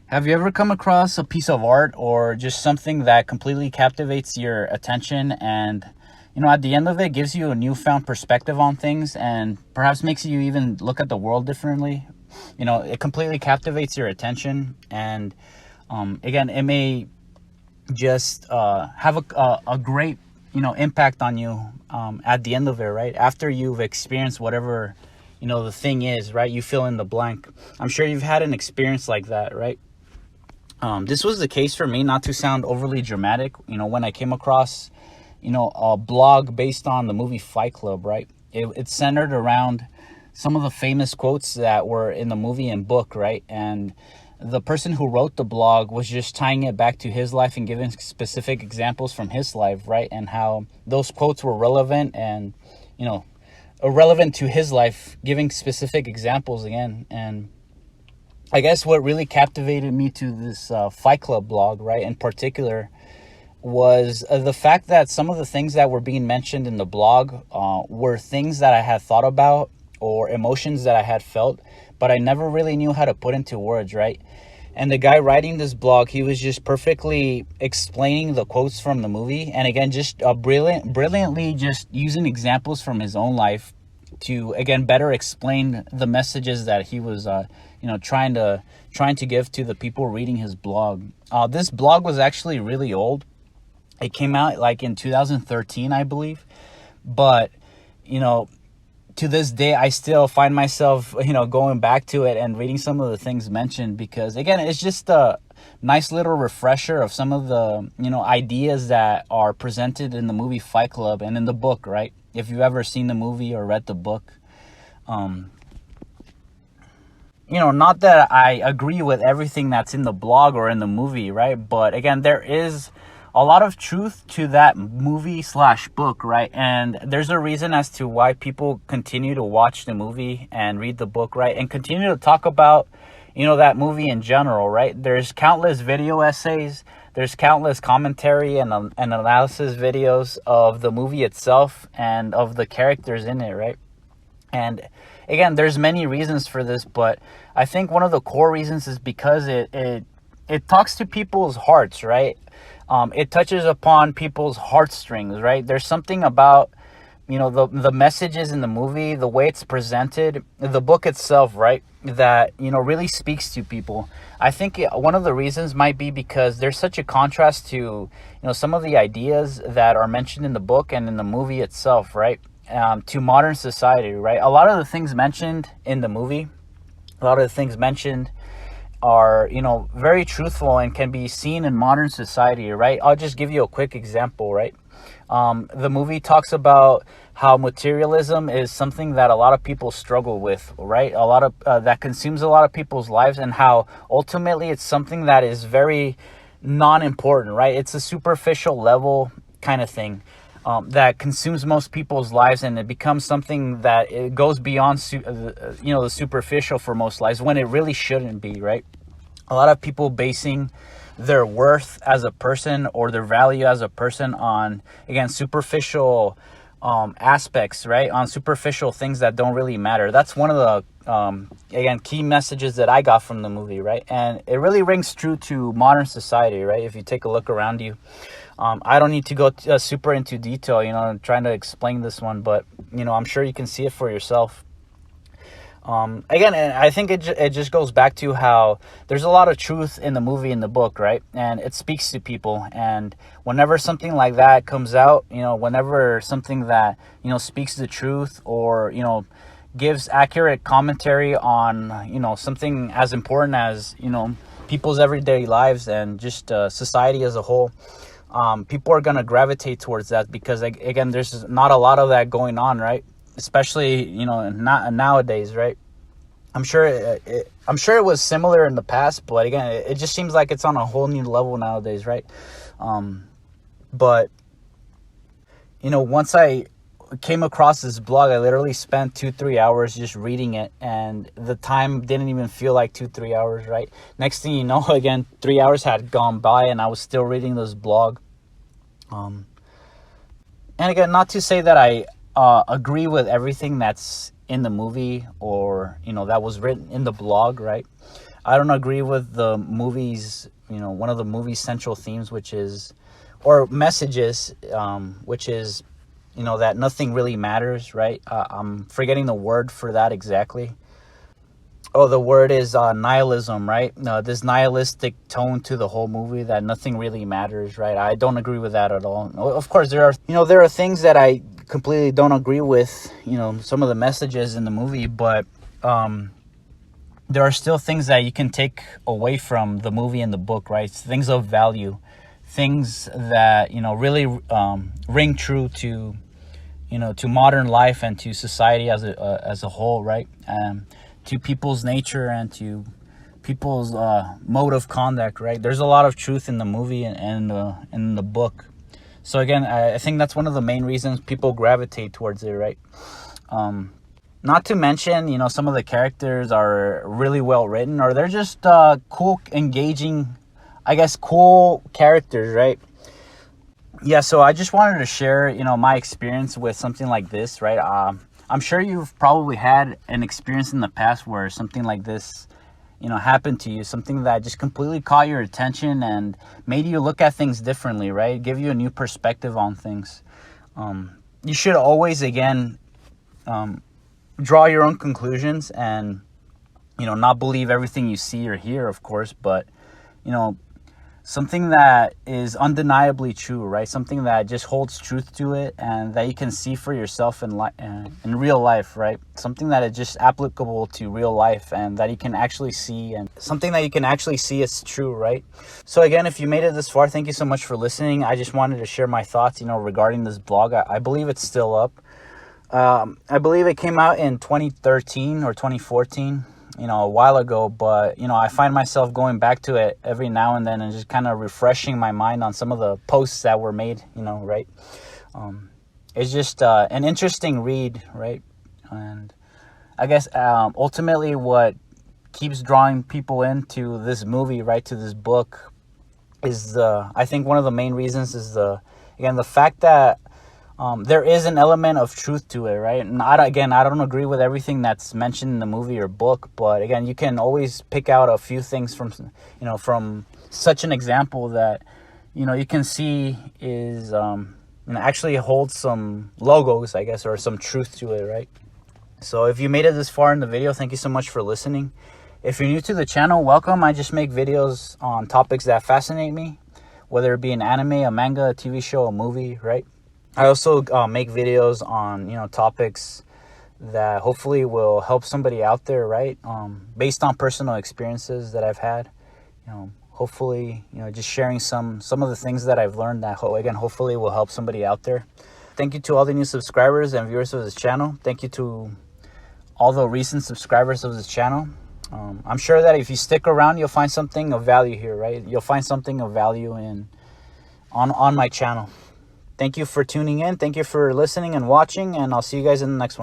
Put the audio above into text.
Have you ever come across a piece of art or just something that completely captivates your attention and, at the end of it gives you a newfound perspective on things and perhaps makes you even look at the world differently? It completely captivates your attention and, again, it may just have a great, impact on you at the end of it, right? After you've experienced whatever, the thing is, right? You fill in the blank. I'm sure you've had an experience like that, right? This was the case for me, not to sound overly dramatic, when I came across, a blog based on the movie Fight Club, right? It's centered around some of the famous quotes that were in the movie and book, right? And the person who wrote the blog was just tying it back to his life and giving specific examples from his life, right? And how those quotes were relevant and, irrelevant to his life, giving specific examples again. And I guess what really captivated me to this Fight Club blog, right, in particular, was the fact that some of the things that were being mentioned in the blog were things that I had thought about or emotions that I had felt, but I never really knew how to put into words, right? And the guy writing this blog, he was just perfectly explaining the quotes from the movie, and again, just brilliantly just using examples from his own life to again better explain the messages that he was trying to give to the people reading his blog. This blog was actually really old. It came out like in 2013, I believe, but to this day I still find myself going back to it and reading some of the things mentioned, because again, it's just a nice little refresher of some of the ideas that are presented in the movie Fight Club and in the book, right? If you've ever seen the movie or read the book, not that I agree with everything that's in the blog or in the movie, right? But again, there is a lot of truth to that movie/book, right? And there's a reason as to why people continue to watch the movie and read the book, right? And continue to talk about, that movie in general, right? There's countless video essays, there's countless commentary and analysis videos of the movie itself and of the characters in it, right? And again, there's many reasons for this, but I think one of the core reasons is because it talks to people's hearts, right? It touches upon people's heartstrings, right? There's something about, the messages in the movie, the way it's presented, the book itself, right? That, really speaks to people. I think one of the reasons might be because there's such a contrast to, some of the ideas that are mentioned in the book and in the movie itself, right? To modern society, right? A lot of the things mentioned in the movie, a lot of the things mentioned are, very truthful and can be seen in modern society, right? I'll just give you a quick example, right? The movie talks about how materialism is something that a lot of people struggle with, right? A lot of that consumes a lot of people's lives, and how ultimately it's something that is very non-important, right? It's a superficial level kind of thing. That consumes most people's lives, and it becomes something that it goes beyond, the superficial for most lives, when it really shouldn't be, right? A lot of people basing their worth as a person or their value as a person on, again, superficial aspects, right? On superficial things that don't really matter. That's one of the, again, key messages that I got from the movie, right? And it really rings true to modern society, right? If you take a look around you. I don't need to go super into detail, trying to explain this one, but, I'm sure you can see it for yourself. Again, I think it just goes back to how there's a lot of truth in the movie and the book, right? And it speaks to people. And whenever something like that comes out, whenever something that, speaks the truth or, gives accurate commentary on, something as important as, people's everyday lives and just society as a whole, people are going to gravitate towards that because, again, there's not a lot of that going on, right? Especially, not nowadays, right? I'm sure it was similar in the past, but again, it just seems like it's on a whole new level nowadays, right? But, once I came across this blog, I literally spent 2-3 hours just reading it, and the time didn't even feel like 2-3 hours, right? Next thing you know, again, 3 hours had gone by and I was still reading this blog. And again, not to say that I agree with everything that's in the movie or, that was written in the blog, right? I don't agree with the movie's, one of the movie's central themes, which is, or messages, which is, that nothing really matters, right? I'm forgetting the word for that exactly. Oh, the word is nihilism, right? No, this nihilistic tone to the whole movie that nothing really matters, right? I don't agree with that at all. Of course, there are things that I completely don't agree with, some of the messages in the movie, but there are still things that you can take away from the movie and the book, right? Things of value, things that, really ring true to, to modern life and to society as a whole, right? To people's nature and to people's mode of conduct, right? There's a lot of truth in the movie and in the book. So again, I think that's one of the main reasons people gravitate towards it, right? Not to mention, some of the characters are really well written, or they're just cool, engaging, I guess, cool characters, right? Yeah, so I just wanted to share, my experience with something like this, right? I'm sure you've probably had an experience in the past where something like this, happened to you, something that just completely caught your attention and made you look at things differently, right? Give you a new perspective on things. You should always, again, draw your own conclusions and, not believe everything you see or hear, of course, but, something that is undeniably true, right? Something that just holds truth to it and that you can see for yourself in real life, right? Something that is just applicable to real life and that you can actually see, and something that you can actually see is true, right? So again, if you made it this far, thank you so much for listening. I just wanted to share my thoughts, regarding this blog. I believe it's still up. I believe it came out in 2013 or 2014. A while ago, but, I find myself going back to it every now and then and just kind of refreshing my mind on some of the posts that were made, right? It's just an interesting read, right? And I guess ultimately what keeps drawing people into this movie, right, to this book, is I think one of the main reasons is the fact that there is an element of truth to it, right? And I don't agree with everything that's mentioned in the movie or book, but again, you can always pick out a few things from such an example that, you can see is, actually holds some logos, I guess, or some truth to it, right? So if you made it this far in the video, thank you so much for listening. If you're new to the channel, welcome. I just make videos on topics that fascinate me, whether it be an anime, a manga, a TV show, a movie, right? I also make videos on, topics that hopefully will help somebody out there, right? Based on personal experiences that I've had, hopefully, just sharing some of the things that I've learned that, hopefully will help somebody out there. Thank you to all the new subscribers and viewers of this channel. Thank you to all the recent subscribers of this channel. I'm sure that if you stick around, you'll find something of value here, right? You'll find something of value on my channel. Thank you for tuning in. Thank you for listening and watching, and I'll see you guys in the next one.